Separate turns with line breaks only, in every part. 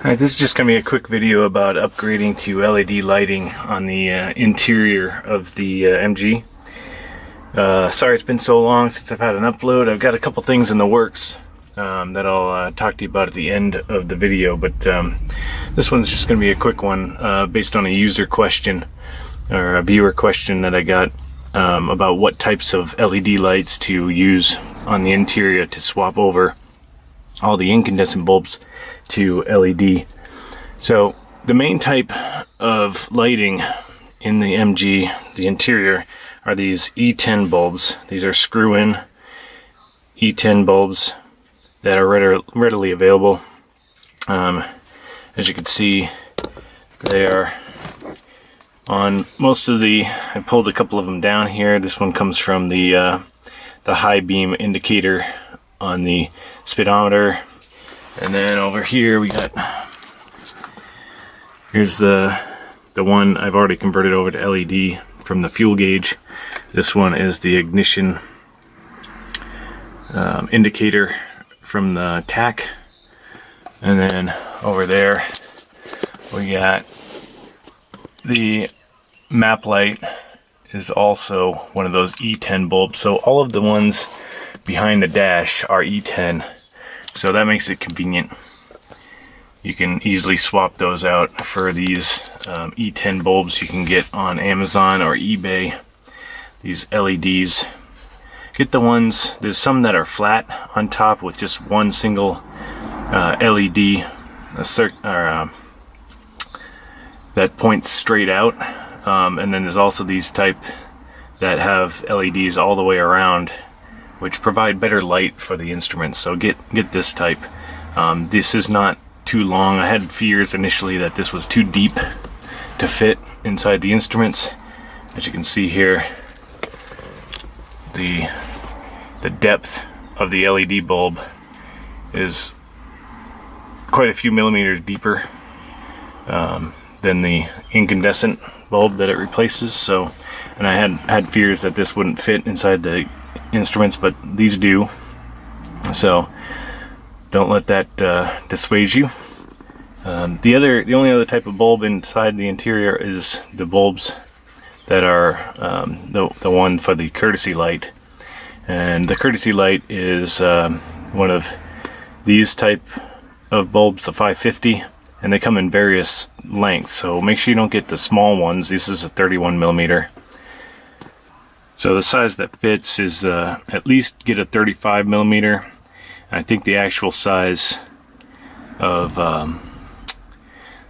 Alright, this is just going to be a quick video about upgrading to LED lighting on the interior of the MG. Sorry it's been so long since I've had an upload. I've got a couple things in the works that I'll talk to you about at the end of the video, but this one's just going to be a quick one based on a user question or a viewer question that I got about what types of LED lights to use on the interior to swap over all the incandescent bulbs to LED. So the main type of lighting in the MG, the interior, are these E10 bulbs. These are screw-in E10 bulbs that are readily available. As you can see, they are on most of the, I pulled a couple of them down here. This one comes from the high beam indicator on the speedometer. And then over here we got, here's the one I've already converted over to LED from the fuel gauge. This one is the ignition indicator from the tach. And then over there we got the map light is also one of those E10 bulbs. So all of the ones behind the dash are E10. So that makes it convenient. You can easily swap those out for these E10 bulbs you can get on Amazon or eBay. These LEDs. Get the ones, there's some that are flat on top with just one single LED that points straight out. And then there's also these type that have LEDs all the way around, which provide better light for the instruments. So get this type. This is not too long. I had fears initially that this was too deep to fit inside the instruments. As you can see here, the depth of the LED bulb is quite a few millimeters deeper than the incandescent bulb that it replaces. So, and I had fears that this wouldn't fit inside the instruments, but these do. So don't let that dissuade you. The only other type of bulb inside the interior is the bulbs that are the one for the courtesy light. And the courtesy light is one of these type of bulbs, the 550, and they come in various lengths. So make sure you don't get the small ones. This is a 31 millimeter. So the size that fits is at least get a 35 millimeter. I think the actual size of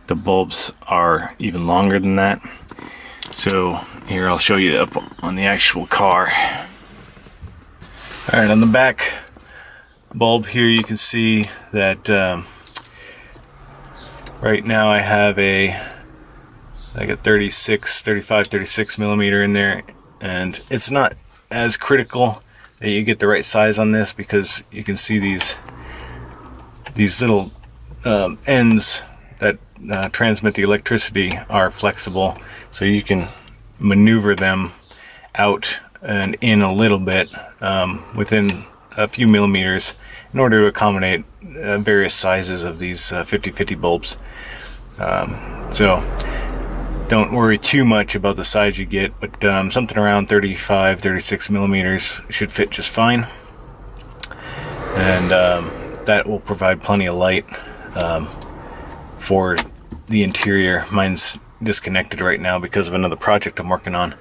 the bulbs are even longer than that. So here, I'll show you up on the actual car. Alright, on the back bulb here you can see that right now I have like a 35-36 millimeter in there, and it's not as critical that you get the right size on this, because you can see these little ends that transmit the electricity are flexible, so you can maneuver them out and in a little bit within a few millimeters in order to accommodate various sizes of these 50-50 bulbs. So don't worry too much about the size you get, but something around 35-36 millimeters should fit just fine, and that will provide plenty of light for the interior. Mine's disconnected right now because of another project I'm working on,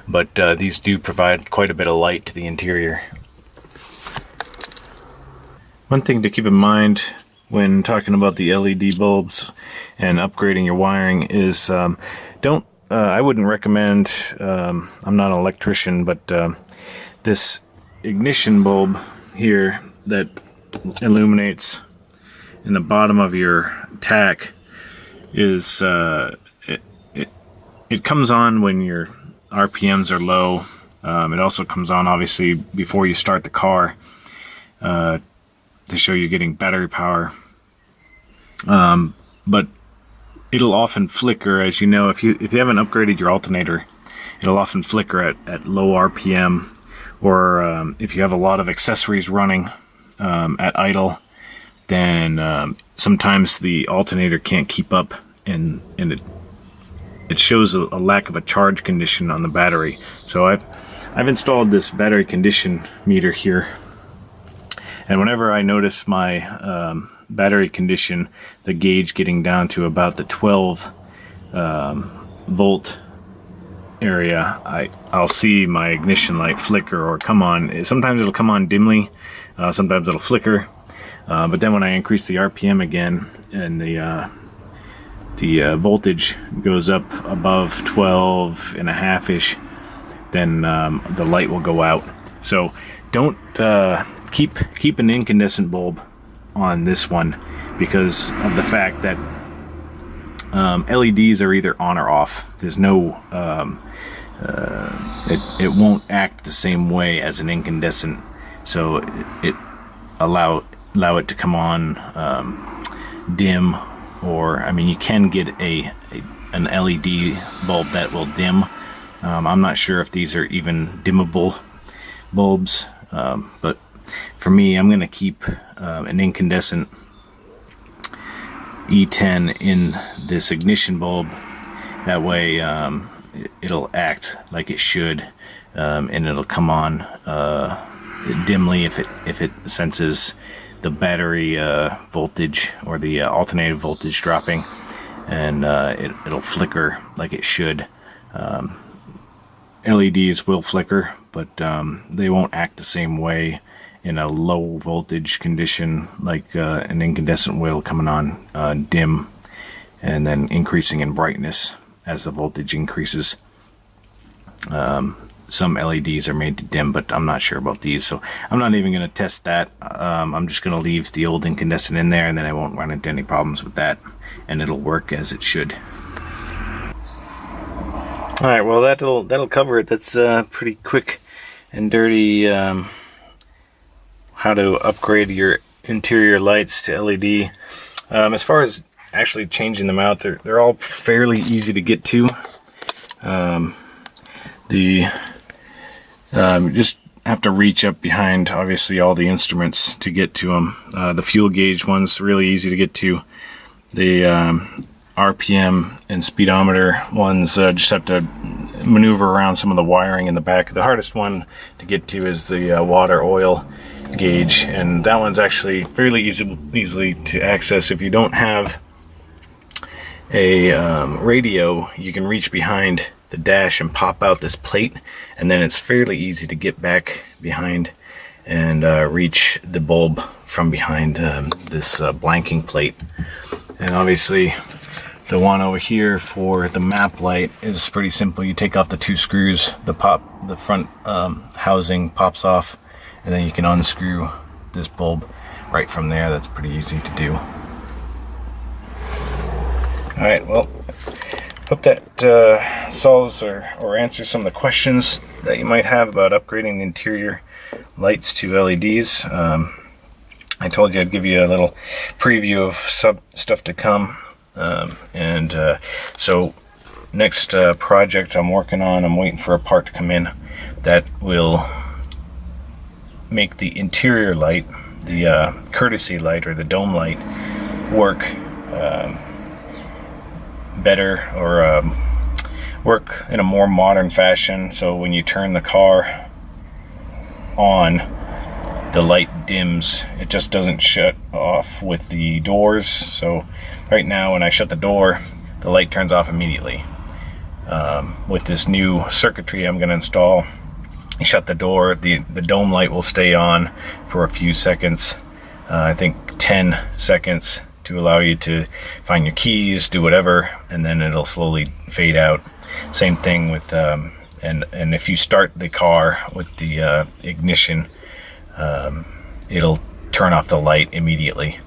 but these do provide quite a bit of light to the interior. One thing to keep in mind when talking about the LED bulbs and upgrading your wiring is I wouldn't recommend, I'm not an electrician, but this ignition bulb here that illuminates in the bottom of your tach is it comes on when your RPMs are low. It also comes on obviously before you start the car to show you're getting battery power. But it'll often flicker, as you know, if you haven't upgraded your alternator, it'll often flicker at low RPM, or if you have a lot of accessories running at idle, then sometimes the alternator can't keep up, and it shows a lack of a charge condition on the battery. So I've installed this battery condition meter here, and whenever I notice my battery condition, the gauge getting down to about the 12 volt area, I'll see my ignition light flicker or come on. Sometimes it'll come on dimly, sometimes it'll flicker, but then when I increase the RPM again and the voltage goes up above 12 and a half ish, then the light will go out. So don't keep an incandescent bulb on this one, because of the fact that LEDs are either on or off. There's no it won't act the same way as an incandescent, so it allow it to come on dim, or I mean, you can get an LED bulb that will dim. I'm not sure if these are even dimmable bulbs, but for me, I'm going to keep an incandescent E10 in this ignition bulb. That way it'll act like it should, and it'll come on dimly if it senses the battery voltage or the alternating voltage dropping, and it'll flicker like it should. LEDs will flicker, but they won't act the same way in a low voltage condition like an incandescent will, coming on dim and then increasing in brightness as the voltage increases. Some LEDs are made to dim, but I'm not sure about these, so I'm not even going to test that. I'm just going to leave the old incandescent in there, and then I won't run into any problems with that, and it'll work as it should. Alright, well that'll cover it. That's pretty quick and dirty how to upgrade your interior lights to LED. As far as actually changing them out, they're all fairly easy to get to. Just have to reach up behind, obviously, all the instruments to get to them. The fuel gauge one's really easy to get to. The RPM and speedometer ones just have to maneuver around some of the wiring in the back. The hardest one to get to is the water oil gauge, and that one's actually fairly easily to access. If you don't have a radio, you can reach behind the dash and pop out this plate, and then it's fairly easy to get back behind and reach the bulb from behind this blanking plate. And obviously the one over here for the map light is pretty simple. You take off the two screws, the front housing pops off, and then you can unscrew this bulb right from there. That's pretty easy to do. Alright, well, hope that solves or answers some of the questions that you might have about upgrading the interior lights to LEDs. I told you I'd give you a little preview of stuff to come. So next project I'm working on, I'm waiting for a part to come in that will make the interior light, the courtesy light or the dome light, work better, or work in a more modern fashion. So when you turn the car on, the light dims. It just doesn't shut off with the doors. So right now when I shut the door, the light turns off immediately. With this new circuitry I'm going to install, you shut the door, the dome light will stay on for a few seconds, I think 10 seconds, to allow you to find your keys, do whatever, and then it'll slowly fade out. Same thing with and if you start the car with the ignition, it'll turn off the light immediately.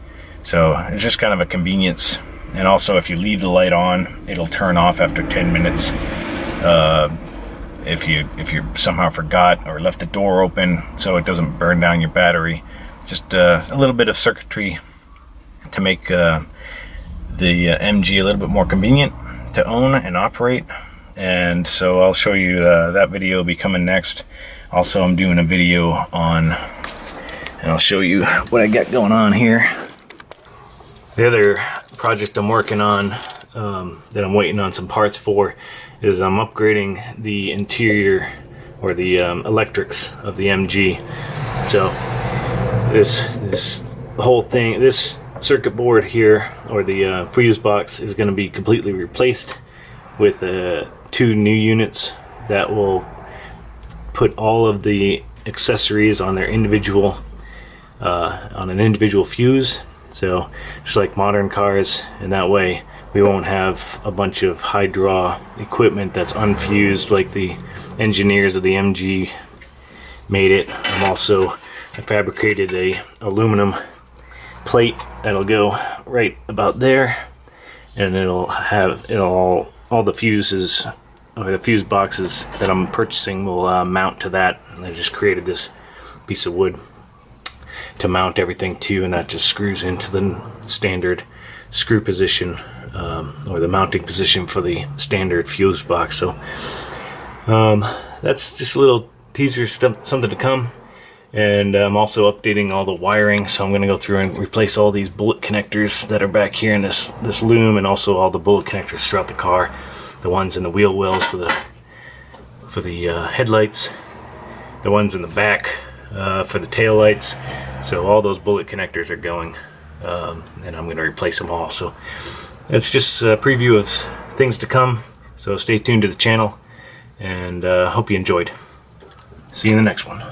So it's just kind of a convenience. And also, if you leave the light on, it'll turn off after 10 minutes. If you somehow forgot or left the door open so it doesn't burn down your battery. Just a little bit of circuitry to make the MG a little bit more convenient to own and operate. And so I'll show you that video will be coming next. Also, I'm doing a video on, and I'll show you what I got going on here. The other project I'm working on that I'm waiting on some parts for is I'm upgrading the interior or the electrics of the MG. So this whole thing, this circuit board here, or the fuse box, is going to be completely replaced with 2 new units that will put all of the accessories on their individual on an individual fuse. So just like modern cars, and that way we won't have a bunch of high draw equipment that's unfused like the engineers of the MG made it. I fabricated a aluminum plate that'll go right about there, and it'll all the fuses, or the fuse boxes that I'm purchasing, will mount to that. And I just created this piece of wood to mount everything to, and that just screws into the standard screw position, or the mounting position for the standard fuse box. So that's just a little teaser, something to come. And I'm also updating all the wiring, so I'm going to go through and replace all these bullet connectors that are back here in this loom, and also all the bullet connectors throughout the car, the ones in the wheel wells for the headlights, the ones in the back for the tail lights. So all those bullet connectors are going, and I'm going to replace them all. So it's just a preview of things to come, so stay tuned to the channel, and hope you enjoyed. See you in the next one.